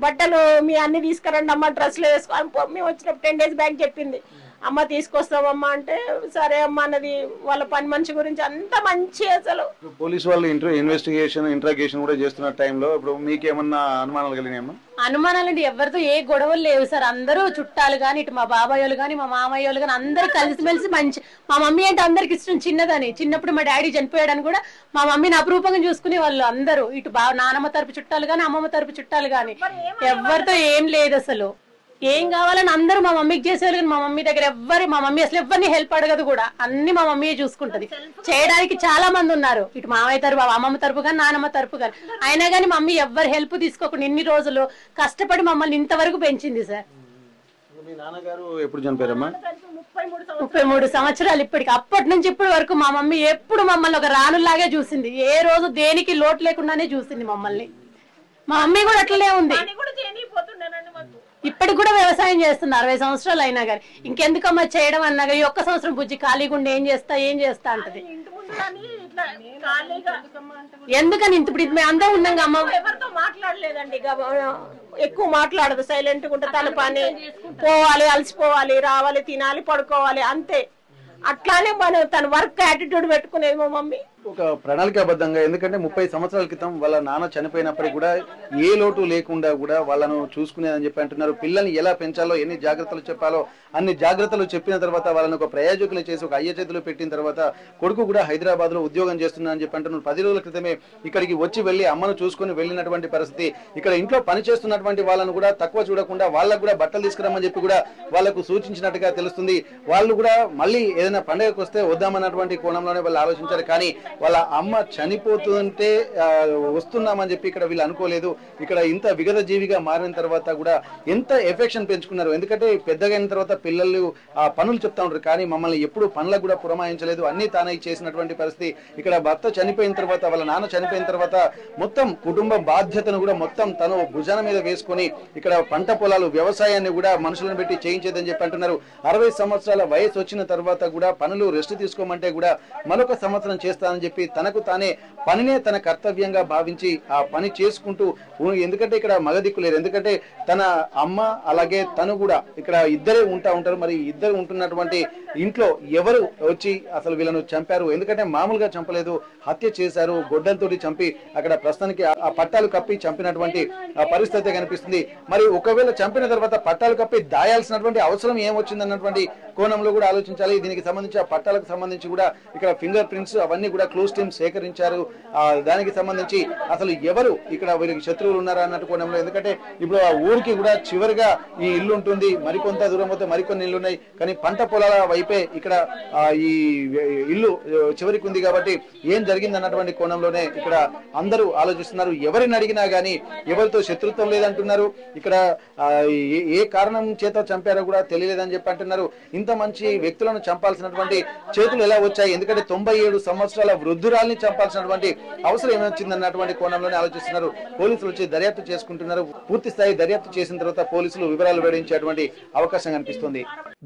బట్టలు మీ అన్ని తీసుకురండి అమ్మ, డ్రెస్లు వేసుకోవాలి. మేము వచ్చినప్పుడు 10 days బ్యాక్ చెప్పింది అమ్మ తీసుకొస్తామమ్మా అంటే సరే అమ్మ అన్నది. వాళ్ళ పని మనిషి గురించి అంత మంచి. అసలు పోలీసు వాళ్ళు ఇంట్రాగేషన్ కూడా చేస్తున్న టైంలో ఇప్పుడు మీకేమన్నా అనుమానాలు కలిగినాయమ్మా? అనుమానాలు అంటే ఎవరితో ఏ గొడవలు లేవు సార్. అందరూ చుట్టాలు గాని, ఇటు మా బాబాయ్ వాళ్ళు గాని, మా మామయ్య వాళ్ళు గాని అందరూ కలిసిమెలిసి మంచి. మా మమ్మీ అంటే అందరికి ఇష్టం చిన్నదని. చిన్నప్పుడు మా డాడీ చనిపోయాడని కూడా మా మమ్మీని అపురూపంగా చూసుకునే వాళ్ళు అందరూ. ఇటు నానమ్మ తరపు చుట్టాలు గాని, అమ్మమ్మ తరపు చుట్టాలు గాని ఎవరితో ఏం లేదు. అసలు ఏం కావాలని అందరూ మా మమ్మీకి చేసేవాళ్ళు. కానీ మా మమ్మీ దగ్గర మా మమ్మీ అసలు ఎవరిని హెల్ప్ అడగదు కూడా. అన్ని మా మమ్మీ చూసుకుంటది. చేయడానికి చాలా మంది ఉన్నారు, ఇటు మామయ్య తరపు, అమ్మమ్మ తరపు కానీ, నానమ్మ తరపు కానీ. అయినా కానీ మమ్మీ ఎవరు హెల్ప్ తీసుకోకుండా ఇన్ని రోజులు కష్టపడి మమ్మల్ని ఇంతవరకు పెంచింది సార్. మీ నాన్నగారు ఎప్పుడు చనిపోయారమ్మా? 33 సంవత్సరాలు ఇప్పటికి. అప్పటి నుంచి ఇప్పటి వరకు మా మమ్మీ ఎప్పుడు మమ్మల్ని ఒక రానులాగే చూసింది. ఏ రోజు దేనికి లోటు లేకుండానే చూసింది మమ్మల్ని. మా మమ్మీ కూడా అట్లనే ఉంది. ఇప్పటికి కూడా వ్యవసాయం చేస్తుంది 60 సంవత్సరాలు అయినా కానీ. ఇంకెందుకమ్మా చేయడం అన్నా కానీ 1 సంవత్సరం బుజ్జి ఖాళీగా ఉండి ఏం చేస్తా అంటది. ఎందుకని ఇప్పుడు మేము అందరం ఉన్నాం అమ్మ. ఎవరితో మాట్లాడలేదండి, ఎక్కువ మాట్లాడదు. సైలెంట్ గా ఉంటుంది. తన పని పోవాలి, అలసిపోవాలి, రావాలి, తినాలి, పడుకోవాలి, అంతే. అట్లానే తన వర్క్ యాటిట్యూడ్ పెట్టుకునేది మా మమ్మీ. ఒక ప్రణాళికాబద్ధంగా, ఎందుకంటే 30 సంవత్సరాల క్రితం వాళ్ళ నాన్న చనిపోయినప్పటికీ కూడా ఏ లోటు లేకుండా కూడా వాళ్ళను చూసుకునేదని చెప్పి అంటున్నారు. పిల్లల్ని ఎలా పెంచాలో, ఎన్ని జాగ్రత్తలు చెప్పాలో అన్ని జాగ్రత్తలు చెప్పిన తర్వాత వాళ్ళని ఒక ప్రయోజకులు చేసి ఒక అయ్య చేతులు పెట్టిన తర్వాత కొడుకు కూడా హైదరాబాద్ లో ఉద్యోగం చేస్తున్నా అని చెప్పి అంటున్నారు. 10 రోజుల క్రితమే ఇక్కడికి వచ్చి వెళ్ళి అమ్మను చూసుకుని వెళ్ళినటువంటి పరిస్థితి. ఇక్కడ ఇంట్లో పని చేస్తున్నటువంటి వాళ్ళను కూడా తక్కువ చూడకుండా వాళ్ళకు కూడా బట్టలు తీసుకురమ్మని చెప్పి కూడా వాళ్ళకు సూచించినట్టుగా తెలుస్తుంది. వాళ్ళు కూడా మళ్ళీ ఏదైనా పండుగకు వస్తే వద్దామన్నటువంటి కోణంలోనే వాళ్ళు ఆలోచించారు. కానీ వాళ్ళ అమ్మ చనిపోతుంటే వస్తున్నామని చెప్పి ఇక్కడ వీళ్ళు అనుకోలేదు. ఇక్కడ ఇంత విగత జీవిగా మారిన తర్వాత కూడా ఎంత ఎఫెక్షన్ పెంచుకున్నారు. ఎందుకంటే పెద్దగా అయిన తర్వాత పిల్లలు ఆ పనులు చెప్తా ఉంటారు, కానీ మమ్మల్ని ఎప్పుడు పనులకు కూడా పురమాయించలేదు. అన్ని తానే చేసినటువంటి పరిస్థితి. ఇక్కడ భర్త చనిపోయిన తర్వాత, వాళ్ళ నాన్న చనిపోయిన తర్వాత మొత్తం కుటుంబ బాధ్యతను కూడా మొత్తం తను భుజాన మీద వేసుకొని ఇక్కడ పంట పొలాలు, వ్యవసాయాన్ని కూడా మనుషులను పెట్టి చేయించేదని చెప్పి అంటున్నారు. 60 సంవత్సరాల వయసు వచ్చిన తర్వాత కూడా పనులు రెస్ట్ తీసుకోమంటే కూడా మరొక సంవత్సరం చేస్తానని చెప్పి తనకు తానే పనినే తన కర్తవ్యంగా భావించి ఆ పని చేసుకుంటూ, ఎందుకంటే ఇక్కడ మగదిక్కు లేరు. ఎందుకంటే తన అమ్మ అలాగే తను కూడా ఇక్కడ ఇద్దరే ఉంటారు. మరి ఇద్దరు ఉంటున్నటువంటి ఇంట్లో ఎవరు వచ్చి అసలు వీళ్ళను చంపారు? ఎందుకంటే మామూలుగా చంపలేదు, హత్య చేశారు. గొడ్డలతోటి చంపి అక్కడ ప్రస్తుతానికి ఆ పట్టాలు కప్పి చంపినటువంటి పరిస్థితి కనిపిస్తుంది. మరి ఒకవేళ చంపిన తర్వాత పట్టాలు కప్పి దాయాల్సినటువంటి అవసరం ఏమొచ్చింది అన్నటువంటి కోణంలో కూడా ఆలోచించాలి. దీనికి సంబంధించి ఆ పట్టాలకు సంబంధించి కూడా ఇక్కడ ఫింగర్ ప్రింట్స్ అవన్నీ కూడా క్లోజ్ టీమ్ సేకరించారు. దానికి సంబంధించి అసలు ఎవరు ఇక్కడ వీళ్ళకి శత్రువులు ఉన్నారా అన్నట్టు కోణంలో. ఎందుకంటే ఇప్పుడు ఆ ఊరికి కూడా చివరిగా ఈ ఇల్లు ఉంటుంది, మరికొంత దూరం పోతే మరికొన్ని ఇల్లు ఉన్నాయి. కానీ పంట పొలాల వైపే ఇక్కడ ఈ ఇల్లు చివరికి ఉంది. కాబట్టి ఏం జరిగింది అన్నటువంటి కోణంలోనే ఇక్కడ అందరూ ఆలోచిస్తున్నారు. ఎవరిని అడిగినా గానీ ఎవరితో శత్రుత్వం లేదంటున్నారు. ఇక్కడ ఏ కారణం చేత చంపారో కూడా తెలియలేదని చెప్పి అంటున్నారు. ఇంత మంచి వ్యక్తులను చంపాల్సినటువంటి చేతులు ఎలా వచ్చాయి? ఎందుకంటే 97 సంవత్సరాల వృద్ధురాల్ని చంపాల్సినటువంటి అవసరం ఏమొచ్చింది అన్నటువంటి కోణంలోనే ఆలోచిస్తున్నారు. పోలీసులు వచ్చి దర్యాప్తు చేసుకుంటున్నారు. పూర్తి స్థాయి దర్యాప్తు చేసిన తర్వాత పోలీసులు వివరాలు వెల్లడించేటువంటి అవకాశం కనిపిస్తుంది.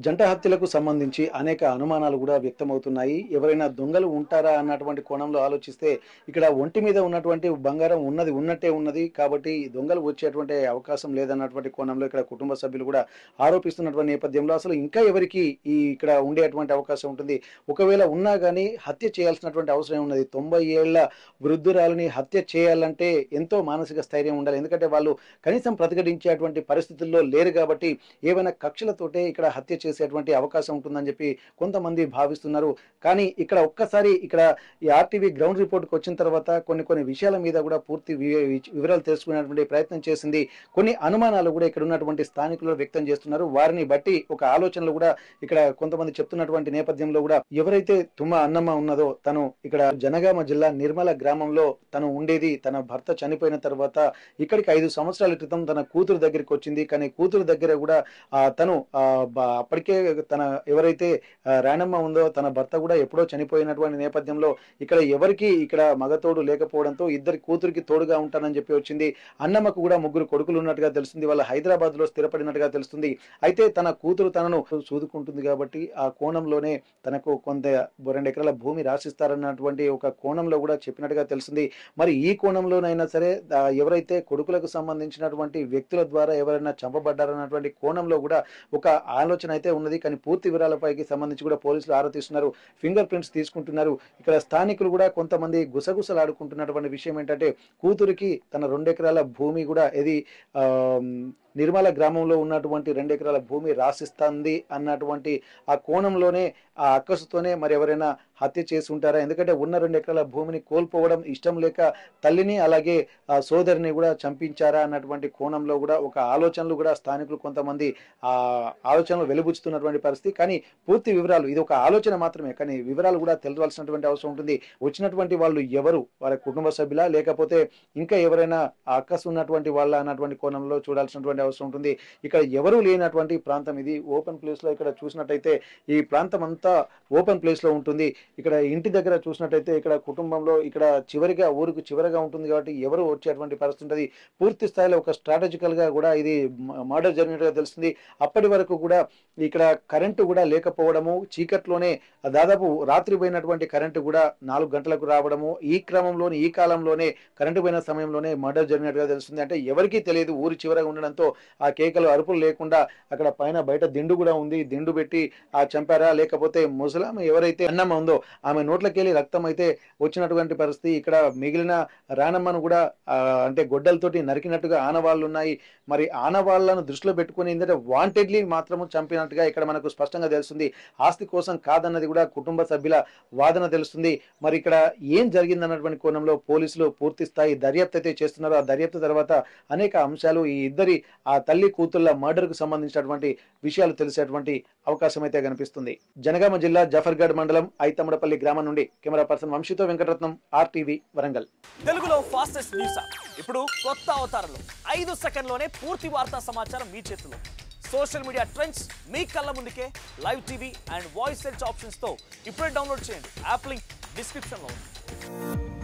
జంట హత్యలకు సంబంధించి అనేక అనుమానాలు కూడా వ్యక్తమవుతున్నాయి. ఎవరైనా దొంగలు ఉంటారా అన్నటువంటి కోణంలో ఆలోచిస్తే ఇక్కడ ఒంటి మీద ఉన్నటువంటి బంగారం ఉన్నట్టే ఉన్నది. కాబట్టి దొంగలు వచ్చేటువంటి అవకాశం లేదన్నటువంటి కోణంలో ఇక్కడ కుటుంబ సభ్యులు కూడా ఆరోపిస్తున్నటువంటి నేపథ్యంలో అసలు ఇంకా ఎవరికి ఇక్కడ ఉండేటువంటి అవకాశం ఉంటుంది? ఒకవేళ ఉన్నా కానీ హత్య చేయాల్సినటువంటి అవసరం ఉన్నది. 90 ఏళ్ల వృద్ధురాలని హత్య చేయాలంటే ఎంతో మానసిక స్థైర్యం ఉండాలి. ఎందుకంటే వాళ్ళు కనీసం ప్రతిఘటించేటువంటి పరిస్థితుల్లో లేరు. కాబట్టి ఏవైనా కక్షలతోటే ఇక్కడ హత్య చేసేటువంటి అవకాశం ఉంటుందని చెప్పి కొంతమంది భావిస్తున్నారు. కానీ ఇక్కడ ఒక్కసారి ఇక్కడ ఈ ఆర్టీవీ గ్రౌండ్ రిపోర్ట్కి వచ్చిన తర్వాత కొన్ని విషయాల మీద కూడా పూర్తి వివరాలు తెలుసుకునేటువంటి ప్రయత్నం చేసింది. కొన్ని అనుమానాలు కూడా ఇక్కడ ఉన్నటువంటి స్థానికులు వ్యక్తం చేస్తున్నారు. వారిని బట్టి ఒక ఆలోచనలు కూడా ఇక్కడ కొంతమంది చెప్తున్నటువంటి నేపథ్యంలో కూడా ఎవరైతే తుమ్మ అన్నమ్మ ఉన్నదో తను ఇక్కడ ఇక్కడ జనగామ జిల్లా నిర్మల గ్రామంలో తను ఉండేది. తన భర్త చనిపోయిన తర్వాత ఇక్కడికి 5 సంవత్సరాల క్రితం తన కూతురు దగ్గరికి వచ్చింది. కానీ కూతురు దగ్గర కూడా తను అప్పటికే తన ఎవరైతే రాణమ్మ ఉందో తన భర్త కూడా ఎప్పుడో చనిపోయినటువంటి నేపథ్యంలో ఇక్కడ ఎవరికి ఇక్కడ మగతోడు లేకపోవడంతో ఇద్దరి కూతురికి తోడుగా ఉంటానని చెప్పి వచ్చింది. అన్నమ్మకు కూడా 3 కొడుకులు ఉన్నట్టుగా తెలుస్తుంది. వాళ్ళ హైదరాబాద్ లో స్థిరపడినట్టుగా తెలుస్తుంది. అయితే తన కూతురు తనను చూదుకుంటుంది కాబట్టి ఆ కోణంలోనే తనకు కొంత 2 ఎకరాల భూమి రాసిస్తారన్నటువంటి ఒక కోణంలో కూడా చెప్పినట్టుగా తెలుస్తుంది. మరి ఈ కోణంలోనైనా సరే ఎవరైతే కొడుకులకు సంబంధించినటువంటి వ్యక్తుల ద్వారా ఎవరైనా చంపబడ్డారన్నటువంటి కోణంలో కూడా ఒక ఆలోచన అయితే ఉన్నది. కానీ పూర్తి వివరాలపైకి సంబంధించి కూడా పోలీసులు ఆరా తీస్తున్నారు, ఫింగర్ ప్రింట్స్ తీసుకుంటున్నారు. ఇక్కడ స్థానికులు కూడా కొంతమంది గుసగుసలాడుకుంటున్నటువంటి విషయం ఏంటంటే కూతురికి తన 2 ఎకరాల భూమి కూడా ఇది నిర్మల గ్రామంలో ఉన్నటువంటి 2 ఎకరాల భూమి రాసిస్తుంది అన్నటువంటి ఆ కోణంలోనే ఆ అక్కసుతోనే మరి ఎవరైనా హత్య చేసి ఉంటారా? ఎందుకంటే ఉన్న 2 ఎకరాల భూమిని కోల్పోవడం ఇష్టం లేక తల్లిని అలాగే ఆ సోదరిని కూడా చంపించారా అన్నటువంటి కోణంలో కూడా ఒక ఆలోచనలు కూడా స్థానికులు కొంతమంది ఆ ఆలోచనలు వెలుబుచ్చుతున్నటువంటి పరిస్థితి. కానీ పూర్తి వివరాలు ఇది ఒక ఆలోచన మాత్రమే, కానీ వివరాలు కూడా తెలియవలసినటువంటి అవసరం ఉంటుంది. వచ్చినటువంటి వాళ్ళు ఎవరు, వాళ్ళ కుటుంబ సభ్యులా లేకపోతే ఇంకా ఎవరైనా అక్కసు ఉన్నటువంటి వాళ్ళ అన్నటువంటి కోణంలో చూడాల్సినటువంటి అవసరం ఉంటుంది. ఇక్కడ ఎవరు లేనటువంటి ప్రాంతం ఇది, ఓపెన్ ప్లేస్ లో ఇక్కడ చూసినట్టయితే ఈ ప్రాంతం అంతా ఓపెన్ ప్లేస్ లో ఉంటుంది. ఇక్కడ ఇంటి దగ్గర చూసినట్టయితే ఇక్కడ కుటుంబంలో ఇక్కడ చివరిగా ఊరికి చివరిగా ఉంటుంది కాబట్టి ఎవరు వచ్చేటువంటి పరిస్థితి ఉంటుంది. పూర్తి స్థాయిలో ఒక స్ట్రాటజికల్ గా కూడా ఇది మర్డర్ జరిగినట్టుగా తెలుస్తుంది. అప్పటి వరకు కూడా ఇక్కడ కరెంటు కూడా లేకపోవడము, చీకట్లోనే దాదాపు రాత్రి పోయినటువంటి కరెంటు కూడా 4 గంటలకు రావడము, ఈ క్రమంలోనే ఈ కాలంలోనే కరెంటు పోయిన సమయంలోనే మర్డర్ జరిగినట్టుగా తెలుస్తుంది. అంటే ఎవరికీ తెలియదు, ఊరి చివరగా ఉండడంతో ఆ కేకలు అరుపులు లేకుండా అక్కడ పైన బయట దిండు కూడా ఉంది, దిండు పెట్టి చంపారా లేకపోతే ముసలామె ఎవరైతే అన్నమ్మ ఉందో ఆమె నోట్లకెళ్ళి రక్తం అయితే వచ్చినటువంటి పరిస్థితి. ఇక్కడ మిగిలిన రానమ్మను కూడా అంటే గొడ్డలతోటి నరికినట్టుగా ఆనవాళ్లు ఉన్నాయి. మరి ఆనవాళ్లను దృష్టిలో పెట్టుకుని ఏంటంటే వాంటెడ్లీ మాత్రము చంపినట్టుగా ఇక్కడ మనకు స్పష్టంగా తెలుస్తుంది. ఆస్తి కోసం కాదన్నది కూడా కుటుంబ సభ్యుల వాదన తెలుస్తుంది. మరి ఇక్కడ ఏం జరిగిందన్నటువంటి కోణంలో పోలీసులు పూర్తి స్థాయి దర్యాప్తు అయితే చేస్తున్నారు. ఆ దర్యాప్తు తర్వాత అనేక అంశాలు ఈ ఇద్దరి ఆ తల్లి కూతుళ్ల మర్డర్ కు సంబంధించినటువంటి విషయాలు తెలిసేటువంటి అవకాశం అయితే కనిపిస్తుంది. జనగామ జిల్లా జఫర్గఢ్ మండలం ఐతమ్మడపల్లి గ్రామం నుండి కెమెరా పర్సన్ వంశీతో వెంకటరత్నం, RTV వరంగల్. తెలుగులో ఫాస్టెస్ట్ న్యూస్ ఇప్పుడు కొత్త అవతారంలో 5 సెకండ్లోనే పూర్తి వార్తా సమాచారం మీ చేతిలో. సోషల్ మీడియా ట్రెండ్స్ మీ కళ్ళ ముందుకే live TV and voice search options తో ఇప్పుడే డౌన్లోడ్ చేయండి. యాప్ లింక్ డిస్క్రిప్షన్ లో ఉంది.